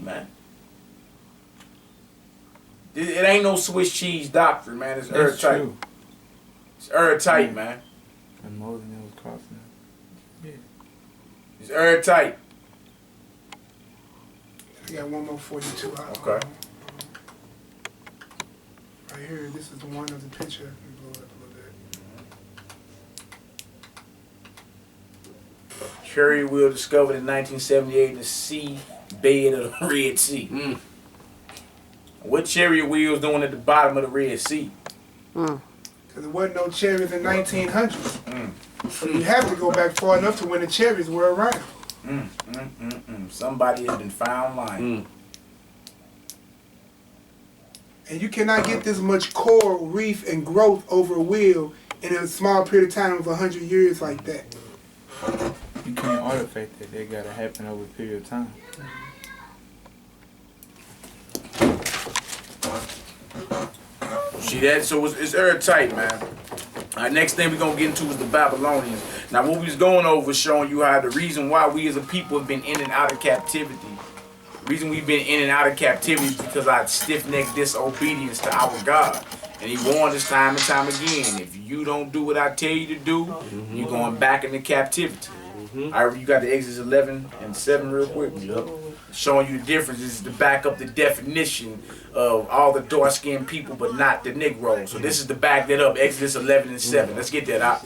seed, man. It ain't no Swiss cheese doctrine, man. It's airtight. It's airtight, man. And more than it was costing. Yeah. It's airtight. I got one more for you too. Okay. Right here, this is the one of the picture. Let me blow it up a little bit. Cherry wheel discovered in 1978 in the sea bed of the Red Sea. What cherry wheels doing at the bottom of the Red Sea? Because there wasn't no cherries in 1900s. So you have to go back far enough to when the cherries were around. Somebody has been found lying. And you cannot get this much coral reef and growth over a wheel in a small period of time of 100 years like that. You can't artifact that. They gotta happen over a period of time. See that? So it's airtight, man. All right, next thing we're going to get into is the Babylonians. Now, what we was going over is showing you how the reason why we as a people have been in and out of captivity. The reason we've been in and out of captivity is because our stiff-necked disobedience to our God. And he warned us time and time again, if you don't do what I tell you to do, you're going back into captivity. All right, you got the Exodus 11 and 7 real quick. Showing you the difference. This is to back up the definition of all the dark-skinned people, but not the Negroes. So this is to back that up. Exodus 11 and 7. Let's get that out.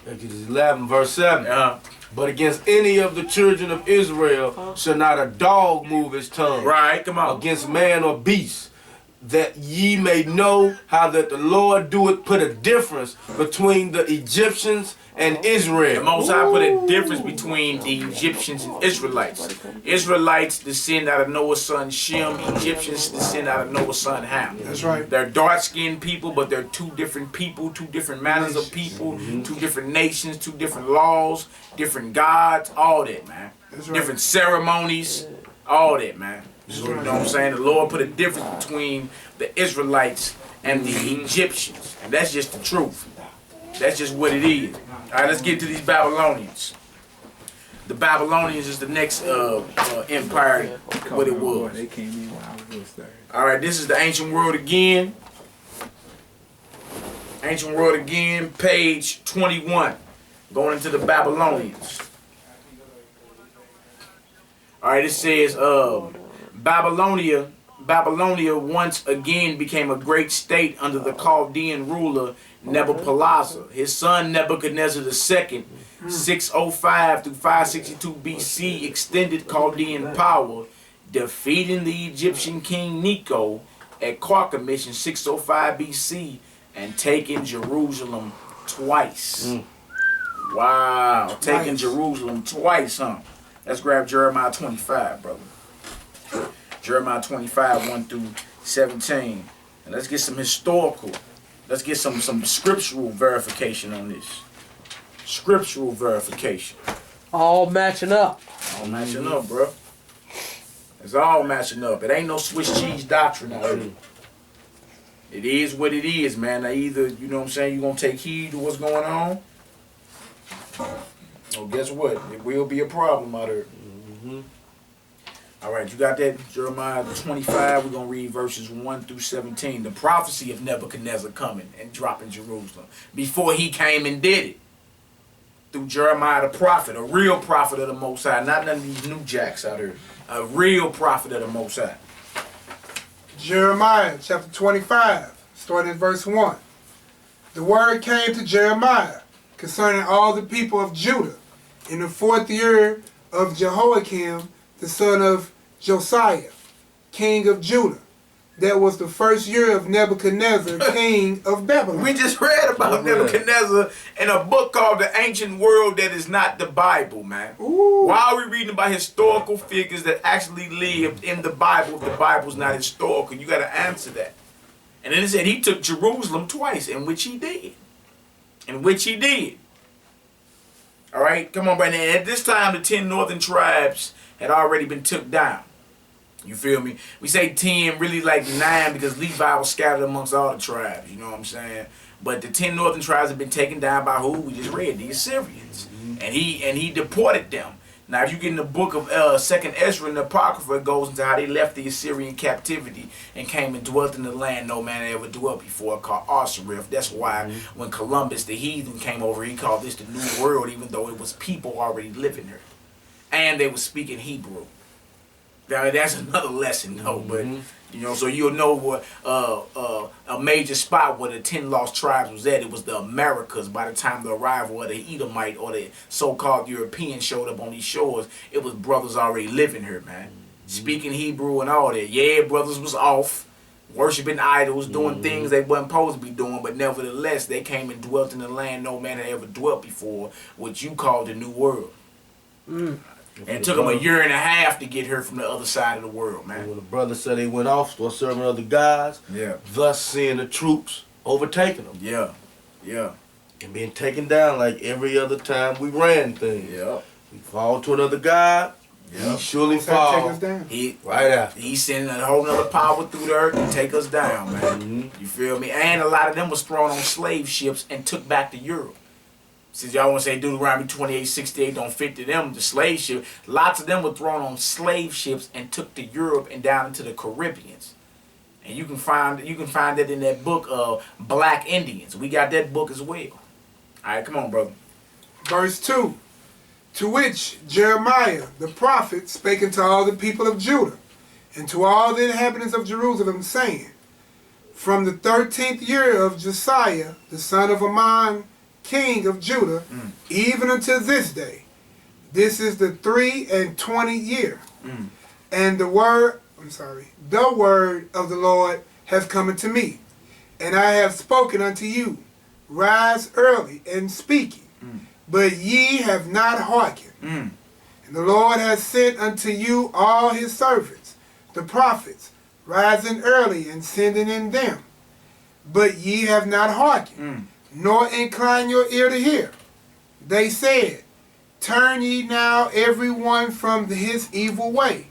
Exodus 11, verse 7. But against any of the children of Israel shall not a dog move his tongue. Right, come on. Against man or beast, that ye may know how that the Lord doeth put a difference between the Egyptians and Israel. The Most High put a difference between the Egyptians and Israelites. Israelites descend out of Noah's son Shem. Egyptians descend out of Noah's son Ham. That's right. They're dark-skinned people, but they're two different people, two different manners of people, two different nations, two different laws, different gods, all that, man. That's right. Different ceremonies, all that, man. You know what I'm saying? The Lord put a difference between the Israelites and the Egyptians. And that's just the truth. That's just what it is. All right, let's get to these Babylonians. The Babylonians is the next empire, what it was. They came in when I was there. All right, this is the ancient world again. Ancient world again, page 21. Going into the Babylonians. All right, it says, Babylonia once again became a great state under the Chaldean ruler Nebuchadnezzar. His son Nebuchadnezzar II, 605 through 562 BC, extended Chaldean power, defeating the Egyptian king Necho at Carchemish in 605 BC and taking Jerusalem twice. Wow, taking Jerusalem twice, huh? Let's grab Jeremiah 25, brother. Jeremiah 25, 1 through 17. And let's get some historical, let's get some scriptural verification on this. Scriptural verification. All matching up. All matching up, bro. It's all matching up. It ain't no Swiss cheese doctrine out here. It is what it is, man. Now either, you know what I'm saying, you're going to take heed to what's going on. Well, guess what? It will be a problem out here. All right, you got that? Jeremiah 25, we're going to read verses 1 through 17. The prophecy of Nebuchadnezzar coming and dropping Jerusalem. Before he came and did it. Through Jeremiah the prophet, a real prophet of the Most High. Not none of these new jacks out here. A real prophet of the Most High. Jeremiah chapter 25, starting at verse 1. The word came to Jeremiah concerning all the people of Judah in the 4th year of Jehoiakim, the son of Josiah, king of Judah. That was the 1st year of Nebuchadnezzar, king of Babylon. We just read about Nebuchadnezzar in a book called The Ancient World that is not the Bible, man. Ooh. Why are we reading about historical figures that actually lived in the Bible if the Bible's not historical? You got to answer that. And then it said he took Jerusalem twice, in which he did. In which he did. All right, come on, Brandon. At this time, the 10 northern tribes had already been took down. You feel me? We say 10, really like 9, because Levi was scattered amongst all the tribes. You know what I'm saying? But the 10 northern tribes have been taken down by who? We just read, the Assyrians. And he deported them Now, if you get in the book of 2nd Ezra and the Apocrypha, it goes into how they left the Assyrian captivity and came and dwelt in the land no man had ever dwelt before, called Osiris. That's why when Columbus, the heathen, came over, he called this the New World, even though it was people already living there. And they were speaking Hebrew. Now, that's another lesson, though, but... You know, so you'll know what a major spot where the 10 lost tribes was at. It was the Americas. By the time the arrival of the Edomite or the so-called European showed up on these shores, it was brothers already living here, man. Speaking Hebrew and all that. Yeah, brothers was off, worshiping idols, doing things they wasn't supposed to be doing, but nevertheless, they came and dwelt in the land no man had ever dwelt before, what you call the New World. And it took them a year and a half to get here from the other side of the world, man. When the brother said they went off, started serving other gods, thus seeing the troops overtaking them. Yeah. And being taken down like every other time we ran things. Yeah. We fall to another god, he surely fall. Right after. He sending a whole nother power through the earth to take us down, man. You feel me? And a lot of them was thrown on slave ships and took back to Europe. Since y'all want to say Deuteronomy 28:68 don't fit to them, the slave ship, lots of them were thrown on slave ships and took to Europe and down into the Caribbeans. And you can find that in that book of Black Indians. We got that book as well. All right, come on, brother. Verse 2. To which Jeremiah the prophet spake unto all the people of Judah, and to all the inhabitants of Jerusalem, saying, From the 13th year of Josiah, the son of Ammon, king of Judah, even unto this day. This is the 23 year. And the word of the Lord has come unto me. And I have spoken unto you, rise early and speaking, but ye have not hearkened. And the Lord has sent unto you all his servants, the prophets, rising early and sending in them. But ye have not hearkened. Nor incline your ear to hear. They said, Turn ye now every one from his evil way,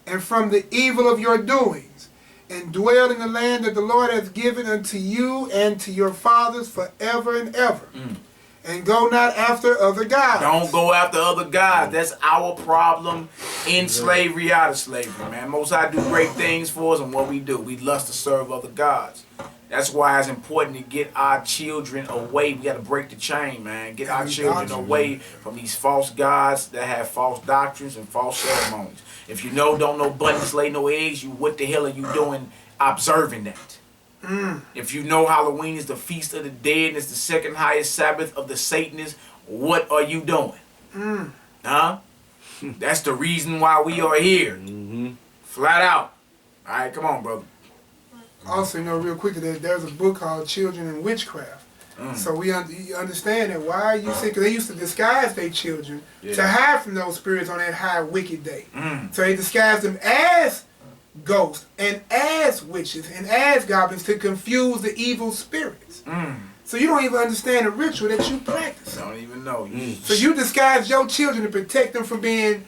and from the evil of your doings, and dwell in the land that the Lord has given unto you and to your fathers forever and ever. And go not after other gods. Don't go after other gods. That's our problem in slavery, out of slavery, man. Most High do great things for us, and what we do, we lust to serve other gods. That's why it's important to get our children away. We got to break the chain, man. Get our children away from these false gods that have false doctrines and false ceremonies. If you don't know bunnies lay no eggs, what the hell are you doing observing that? If you know Halloween is the feast of the dead and it's the second highest Sabbath of the Satanists, what are you doing? Huh? That's the reason why we are here. Flat out. All right, come on, brother. Also, real quickly, there's a book called Children in Witchcraft. So we understand that why you say, because they used to disguise their children to hide from those spirits on that high wicked day. So they disguised them as ghosts and as witches and as goblins to confuse the evil spirits. So you don't even understand the ritual that you practice. Don't even know. So you disguise your children to protect them from being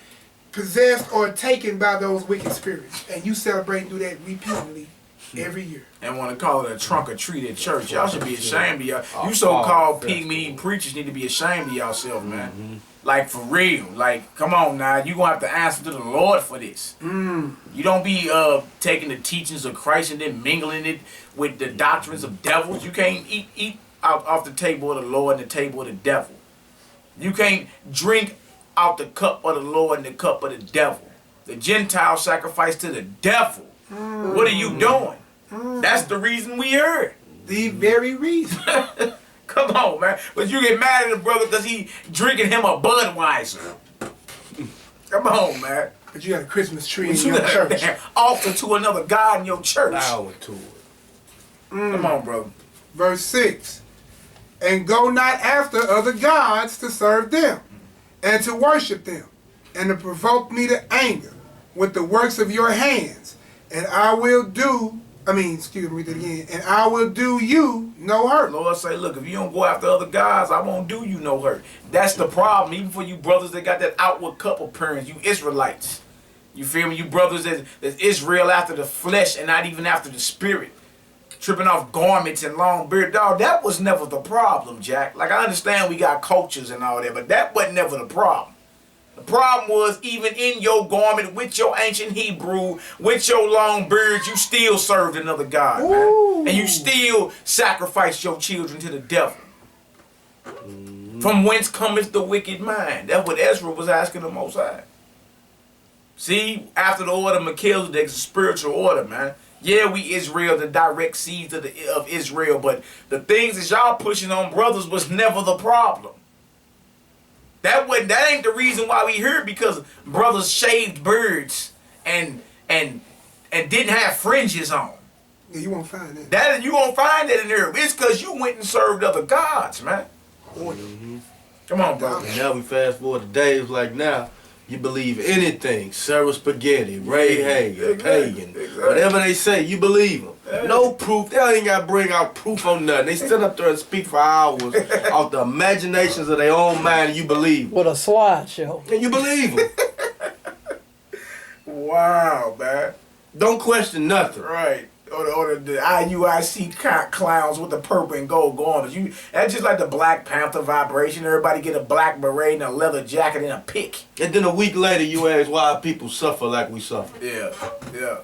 possessed or taken by those wicked spirits. And you celebrate and do that repeatedly every year. And want to call it a trunk or treat at church. Y'all should be ashamed of y'all. You so-called pig-meat preachers need to be ashamed of yourself, man. Like, for real. Like, come on now. You're going to have to answer to the Lord for this. You don't be taking the teachings of Christ and then mingling it with the doctrines of devils. You can't eat out off the table of the Lord and the table of the devil. You can't drink out the cup of the Lord and the cup of the devil. The Gentiles sacrifice to the devil. What are you doing? That's the reason we here. The very reason. Come on, man. But you get mad at the brother because he drinking him a Budweiser. Come on, man. But you got a Christmas tree in your church. Offer to another God in your church. Bow to it. Come on, brother. Verse 6. And go not after other gods to serve them, and to worship them, and to provoke me to anger with the works of your hands. And I will do, read that again. And I will do you no hurt. Lord say, look, if you don't go after other gods, I won't do you no hurt. That's the problem, even for you brothers that got that outward cup appearance, you Israelites. You feel me? You brothers that's Israel after the flesh and not even after the spirit. Tripping off garments and long beard. Dog, that was never the problem, Jack. Like, I understand we got cultures and all that, but that wasn't never the problem. The problem was, even in your garment, with your ancient Hebrew, with your long beard, you still served another god, man. And you still sacrificed your children to the devil. From whence cometh the wicked mind? That's what Ezra was asking the Most High. See, after the order of Melchizedek, it's a spiritual order, man. Yeah, we Israel, the direct seeds of Israel, but the things that y'all pushing on brothers was never the problem. That ain't the reason why we here, because brothers shaved beards and didn't have fringes on. Yeah, you won't find that. That you won't find that in there. It's because you went and served other gods, man. Come on, brother. And now we fast forward to days like now. You believe anything, Sarah Spaghetti, Ray Hagen, Pagan, whatever they say, you believe them. No proof. They ain't got to bring out proof on nothing. They sit up there and speak for hours off the imaginations of their own mind, and you believe them. With a slideshow. And you believe them. Wow, man. Don't question nothing. Right. Or the IUIC clowns with the purple and gold garments. That's just like the Black Panther vibration. Everybody get a black beret and a leather jacket and a pick. And then a week later, you ask why people suffer like we suffer. Yeah, yeah.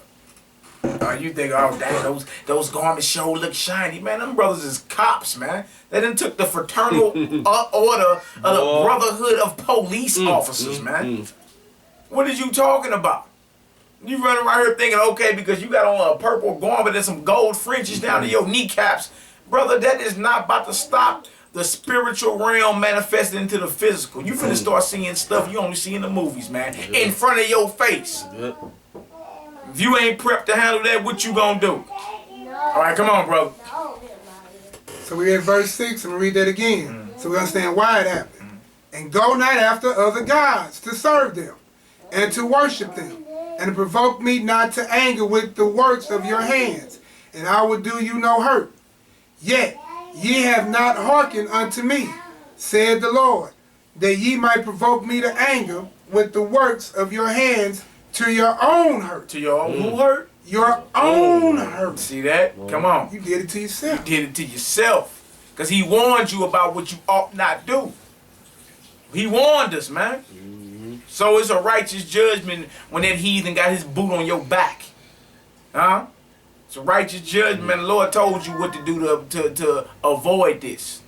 You think, oh, dang, those garments sure look shiny. Man, them brothers is cops, man. They done took the fraternal order of the Brotherhood of Police Officers, man. What is you talking about? You running around here thinking, okay, because you got on a purple garment and some gold fringes down to your kneecaps. Brother, that is not about to stop the spiritual realm manifesting into the physical. You finna start seeing stuff you only see in the movies, man. In front of your face. If you ain't prepped to handle that, what you gonna do? All right, come on, brother. So we at verse 6, and we read that again. So we understand why it happened. And go not after other gods to serve them, and to worship them, and to provoke me not to anger with the works of your hands, and I will do you no hurt. Yet ye have not hearkened unto me, said the Lord, that ye might provoke me to anger with the works of your hands to your own hurt. To your own who hurt? Your own hurt. See that? Come on. You did it to yourself. You did it to yourself. Because he warned you about what you ought not do. He warned us, man. So it's a righteous judgment when that heathen got his boot on your back. Huh? It's a righteous judgment. The Lord told you what to do to avoid this.